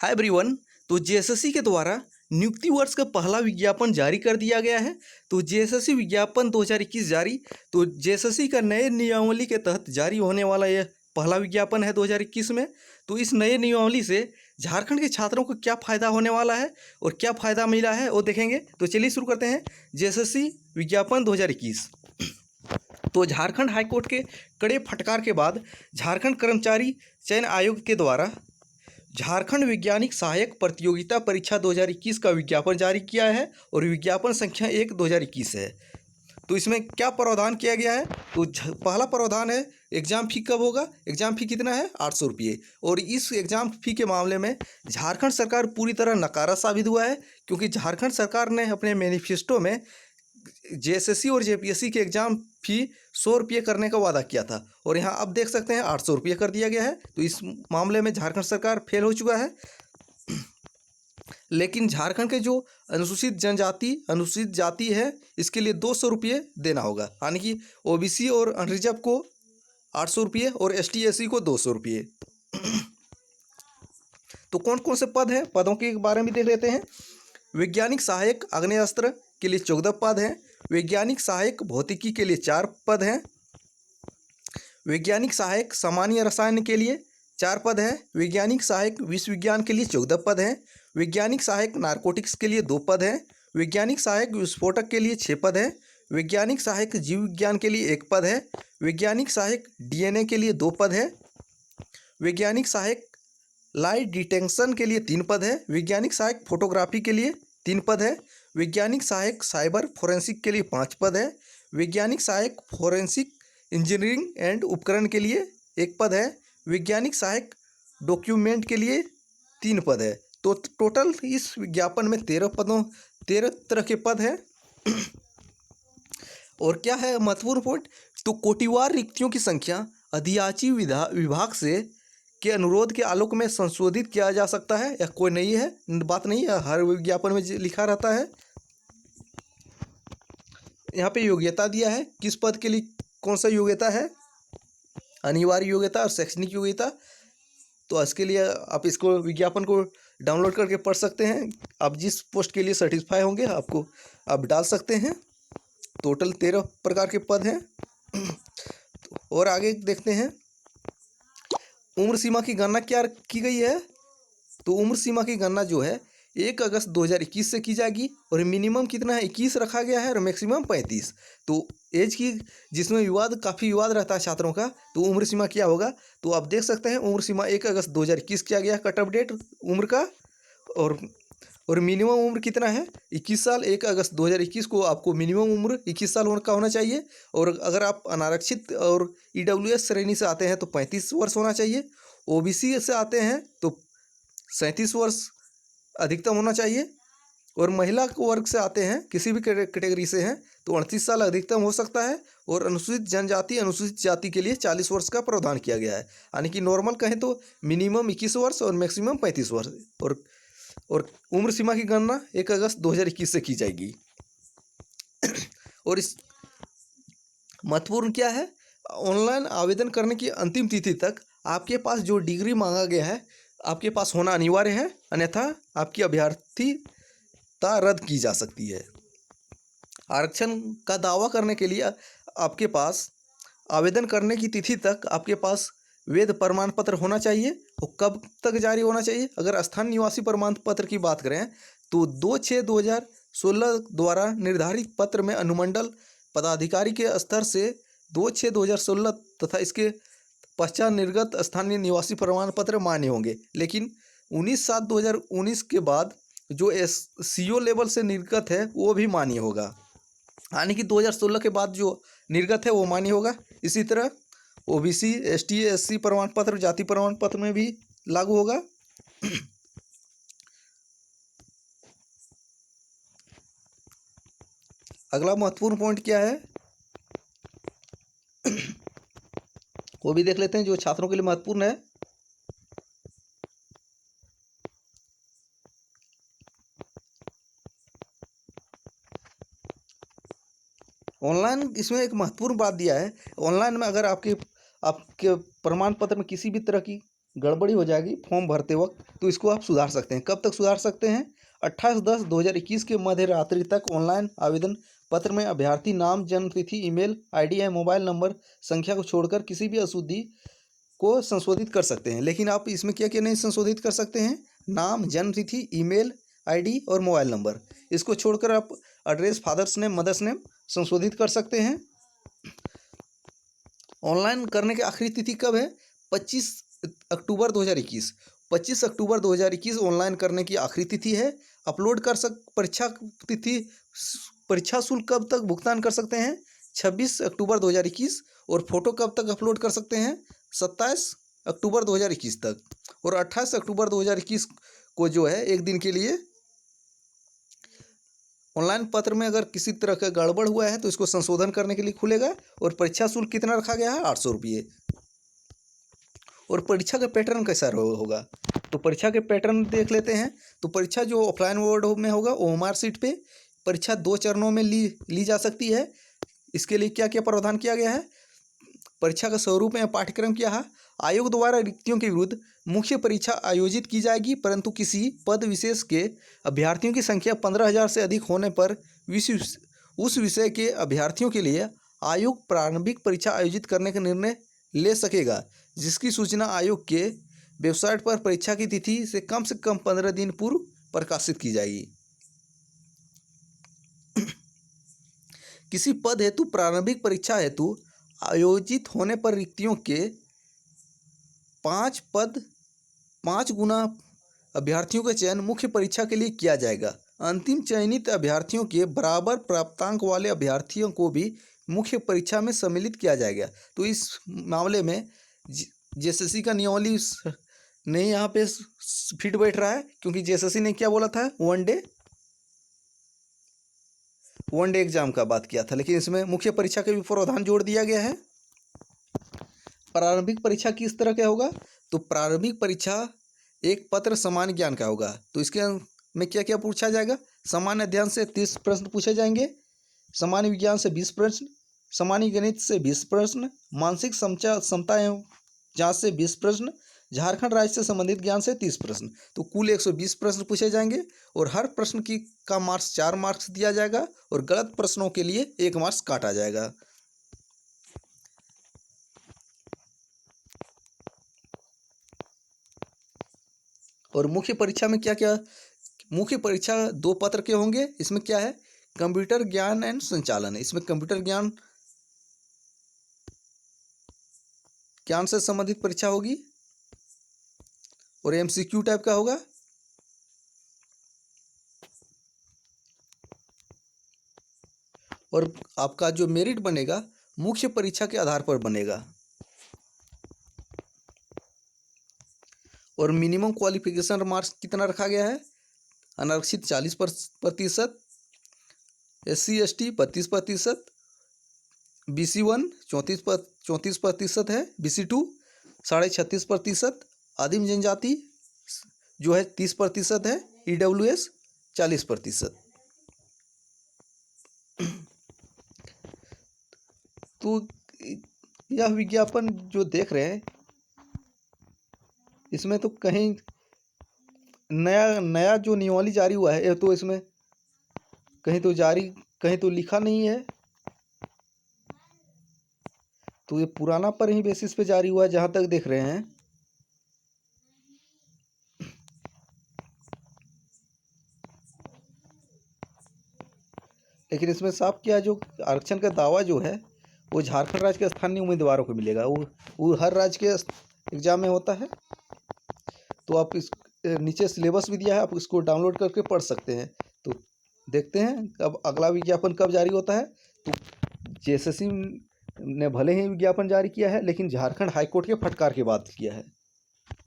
Hi everyone. तो JSSC के द्वारा नियुक्ति वर्ष का पहला विज्ञापन जारी कर दिया गया है। तो जेएसएससी विज्ञापन 2021 जारी। तो जेएसएससी का नए नियमावली के तहत जारी होने वाला यह पहला विज्ञापन है 2021 में। तो इस नए नियमावली से झारखंड के छात्रों को क्या फ़ायदा होने वाला है और क्या फ़ायदा मिला है वो देखेंगे। तो चलिए शुरू करते हैं। जेएसएससी विज्ञापन 2021। तो झारखंड हाईकोर्ट के कड़े फटकार के बाद झारखंड कर्मचारी चयन आयोग के द्वारा झारखंड वैज्ञानिक सहायक प्रतियोगिता परीक्षा 2021 का विज्ञापन जारी किया है और विज्ञापन संख्या 1/2021 है। तो इसमें क्या प्रावधान किया गया है? तो पहला प्रावधान है एग्ज़ाम फ़ी कब होगा। एग्ज़ाम फ़ी कितना है? 800 रुपये। और इस एग्ज़ाम फ़ी के मामले में झारखंड सरकार पूरी तरह नकारा साबित हुआ है, क्योंकि झारखंड सरकार ने अपने मैनिफेस्टो में जेएसएससी और जेपीएससी के एग्ज़ाम फ़ी 100 रुपये करने का वादा किया था और यहाँ आप देख सकते हैं 800 रुपये कर दिया गया है। तो इस मामले में झारखंड सरकार फेल हो चुका है। लेकिन झारखंड के जो अनुसूचित जाति है इसके लिए 200 रुपये देना होगा, यानी कि ओबीसी और अनरिजर्व को 800 रुपये और एसटी एससी को 200 रुपये। तो कौन कौन से पद हैं, पदों के बारे में देख लेते हैं। वैज्ञानिक सहायक आग्नेयास्त्र के लिए 14 पद हैं। वैज्ञानिक सहायक भौतिकी के लिए 4 पद हैं। वैज्ञानिक सहायक सामान्य रसायन के लिए 4 पद हैं। वैज्ञानिक सहायक विश्व विज्ञान के लिए 14 पद हैं। वैज्ञानिक सहायक नारकोटिक्स के लिए 2 पद हैं। वैज्ञानिक सहायक विस्फोटक के लिए 6 पद हैं। वैज्ञानिक सहायक जीव विज्ञान के लिए 1 पद है। वैज्ञानिक सहायक डीएनए के लिए 2 पद है। वैज्ञानिक सहायक लाइट डिटेक्शन के लिए 3 पद है। वैज्ञानिक सहायक फोटोग्राफी के लिए 3 पद है। वैज्ञानिक सहायक साइबर फोरेंसिक के लिए 5 पद है। वैज्ञानिक सहायक फोरेंसिक इंजीनियरिंग एंड उपकरण के लिए 1 पद है। वैज्ञानिक सहायक डॉक्यूमेंट के लिए 3 पद है। तो टोटल इस विज्ञापन में 13 तरह के पद हैं। और क्या है महत्वपूर्ण पॉइंट, तो कोटिवार रिक्तियों की संख्या अधियाची विभाग से के अनुरोध के आलोक में संशोधित किया जा सकता है। या कोई नहीं है, बात नहीं है, हर विज्ञापन में लिखा रहता है। यहाँ पे योग्यता दिया है, किस पद के लिए कौन सा योग्यता है, अनिवार्य योग्यता और शैक्षणिक योग्यता। तो इसके लिए आप इसको विज्ञापन को डाउनलोड करके पढ़ सकते हैं। आप जिस पोस्ट के लिए सर्टिफाई होंगे आपको आप डाल सकते हैं। टोटल 13 प्रकार के पद हैं। और आगे देखते हैं, उम्र सीमा की गणना क्या की गई है। तो उम्र सीमा की गणना जो है 1 अगस्त 2021 से की जाएगी और मिनिमम कितना है 21 रखा गया है और मैक्सिमम 35। तो एज की जिसमें काफ़ी विवाद रहता है छात्रों का, तो उम्र सीमा क्या होगा। तो आप देख सकते हैं उम्र सीमा 1 अगस्त 2021 किया गया कट ऑफ डेट उम्र का। और मिनिमम उम्र कितना है 21 साल। 1 अगस्त 2021 को आपको मिनिमम उम्र 21 साल का होना चाहिए। और अगर आप अनारक्षित और ईडब्ल्यूएस श्रेणी से आते हैं तो 35 वर्ष होना चाहिए। ओबीसी से आते हैं तो 37 वर्ष अधिकतम होना चाहिए। और महिला वर्ग से आते हैं किसी भी कैटेगरी से हैं तो 38 साल अधिकतम हो सकता है। और अनुसूचित जाति के लिए 40 वर्ष का प्रावधान किया गया है, यानी कि नॉर्मल कहें तो मिनिमम 21 वर्ष और मैक्सिमम 35 वर्ष। और उम्र सीमा की गणना 1 अगस्त 2021 से की जाएगी। और इस महत्वपूर्ण क्या है, ऑनलाइन आवेदन करने की अंतिम तिथि तक आपके पास जो डिग्री मांगा गया है आपके पास होना अनिवार्य है, अन्यथा आपकी अभ्यर्थिता रद्द की जा सकती है। आरक्षण का दावा करने के लिए आपके पास आवेदन करने की तिथि तक आपके पास वैध प्रमाण पत्र होना चाहिए। और कब तक जारी होना चाहिए, अगर स्थानीय निवासी प्रमाण पत्र की बात करें तो 2/6/2016 द्वारा निर्धारित पत्र में अनुमंडल पदाधिकारी के स्तर से 2/6/2016 तथा इसके पश्चात निर्गत स्थानीय निवासी प्रमाण पत्र मान्य होंगे। लेकिन 19/7/2019 के बाद जो सीओ लेवल से निर्गत है वो भी मान्य होगा, यानी कि 2016 के बाद जो निर्गत है वो मान्य होगा। इसी तरह ओबीसी एसटी एससी प्रमाण पत्र जाति प्रमाण पत्र में भी लागू होगा। अगला महत्वपूर्ण पॉइंट क्या है वो भी देख लेते हैं जो छात्रों के लिए महत्वपूर्ण है। ऑनलाइन इसमें एक महत्वपूर्ण बात दिया है, ऑनलाइन में अगर आपके प्रमाण पत्र में किसी भी तरह की गड़बड़ी हो जाएगी फॉर्म भरते वक्त तो इसको आप सुधार सकते हैं। कब तक सुधार सकते हैं? 28/10/2021 के मध्य रात्रि तक ऑनलाइन आवेदन पत्र में अभ्यर्थी नाम, जन्म तिथि, ईमेल आईडी या मोबाइल नंबर संख्या को छोड़कर किसी भी अशुद्धि को संशोधित कर सकते हैं। लेकिन आप इसमें क्या क्या नहीं संशोधित कर सकते हैं? नाम, जन्म तिथि, ईमेल आईडी और मोबाइल नंबर। इसको छोड़कर आप address, father's name, mother's name संशोधित कर सकते हैं। ऑनलाइन करने की आखिरी तिथि कब है? 25 अक्टूबर 2021। 25 अक्टूबर 2021 ऑनलाइन करने की आखिरी तिथि है। अपलोड कर परीक्षा तिथि, परीक्षा शुल्क कब तक भुगतान कर सकते हैं? 26 अक्टूबर 2021। और फोटो कब तक अपलोड कर सकते हैं? 27 अक्टूबर 2021 तक। और 28 अक्टूबर 2021 को जो है एक दिन के लिए ऑनलाइन पत्र में अगर किसी तरह का गड़बड़ हुआ है तो इसको संशोधन करने के लिए खुलेगा। और परीक्षा शुल्क कितना रखा गया है? 800 रुपये। और परीक्षा का पैटर्न कैसा होगा? तो परीक्षा के पैटर्न देख लेते हैं। तो परीक्षा जो ऑफलाइन मोड में होगा वो ओएमआर शीट पे परीक्षा 2 चरणों में ली जा सकती है। इसके लिए क्या क्या प्रावधान किया गया है? परीक्षा का स्वरूप या पाठ्यक्रम क्या है? आयोग द्वारा रिक्तियों के विरुद्ध मुख्य परीक्षा आयोजित की जाएगी, परंतु किसी पद विशेष के अभ्यर्थियों की संख्या 15,000 से अधिक होने पर उस विषय के अभ्यर्थियों के लिए आयोग प्रारंभिक परीक्षा आयोजित करने का निर्णय ले सकेगा, जिसकी सूचना आयोग के वेबसाइट पर परीक्षा की तिथि से कम 15 दिन पूर्व प्रकाशित की जाएगी। किसी पद हेतु प्रारंभिक परीक्षा हेतु आयोजित होने पर रिक्तियों के 5 गुना अभ्यर्थियों का चयन मुख्य परीक्षा के लिए किया जाएगा। अंतिम चयनित अभ्यर्थियों के बराबर प्राप्तांक वाले अभ्यर्थियों को भी मुख्य परीक्षा में सम्मिलित किया जाएगा। तो इस मामले में जेएसएससी का नियमावली नहीं यहाँ पे फिट बैठ रहा है, क्योंकि जेएसएससी ने क्या बोला था? वन डे एग्जाम का बात किया था, लेकिन इसमें मुख्य परीक्षा का भी प्रावधान जोड़ दिया गया है। प्रारंभिक परीक्षा किस तरह का होगा? तो प्रारंभिक परीक्षा एक पत्र सामान्य ज्ञान का होगा। तो इसके में क्या क्या पूछा जाएगा? सामान्य अध्ययन से 30 प्रश्न पूछे जाएंगे, सामान्य विज्ञान से 20 प्रश्न, सामान्य गणित से 20 प्रश्न, मानसिक क्षमता एवं जांच से 20 प्रश्न, झारखंड राज्य से संबंधित ज्ञान से 30 प्रश्न। तो कुल 120 प्रश्न पूछे जाएंगे और हर प्रश्न का मार्क्स 4 मार्क्स दिया जाएगा और गलत प्रश्नों के लिए 1 मार्क्स काटा जाएगा। और मुख्य परीक्षा में क्या क्या? मुख्य परीक्षा 2 पत्र के होंगे। इसमें क्या है? कंप्यूटर ज्ञान एंड संचालन। इसमें कंप्यूटर ज्ञान से संबंधित परीक्षा होगी और एमसीक्यू टाइप का होगा। और आपका जो मेरिट बनेगा मुख्य परीक्षा के आधार पर बनेगा। और मिनिमम क्वालिफिकेशन मार्क्स कितना रखा गया है? अनारक्षित 40%, SC ST 32%, BC1 34% है, BC2 36.5%, आदिम जनजाति जो है 30% है, EWS 40%। तो यह विज्ञापन जो देख रहे हैं इसमें तो कहीं नया जो नियमावली जारी हुआ है तो इसमें कहीं तो लिखा नहीं है। तो ये पुराना पर ही बेसिस पे जारी हुआ है जहाँ तक देख रहे हैं। लेकिन इसमें साफ किया जो आरक्षण का दावा जो है वो झारखंड राज्य के स्थानीय उम्मीदवारों को मिलेगा। वो हर राज्य के एग्जाम में होता है। तो आप इस नीचे सिलेबस भी दिया है, आप इसको डाउनलोड करके पढ़ सकते हैं। तो देखते हैं अब अगला विज्ञापन कब जारी होता है। तो जेएसएससी ने भले ही विज्ञापन जारी किया है, लेकिन झारखंड हाईकोर्ट के फटकार के बाद किया है।